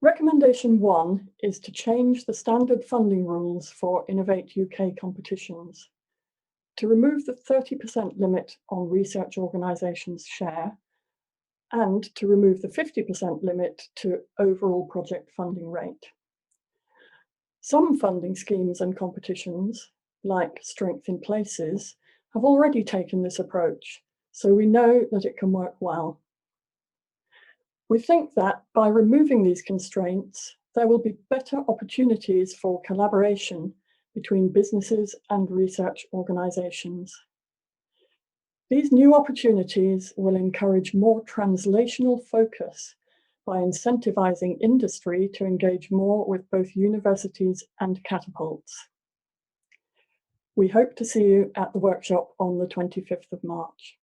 Recommendation 1 is to change the standard funding rules for Innovate UK competitions, to remove the 30% limit on research organisations' share, and to remove the 50% limit to overall project funding rate. Some funding schemes and competitions, like Strength in Places, have already taken this approach, so we know that it can work well. We think that by removing these constraints, there will be better opportunities for collaboration between businesses and research organisations. These new opportunities will encourage more translational focus by incentivising industry to engage more with both universities and catapults. We hope to see you at the workshop on the 25th of March.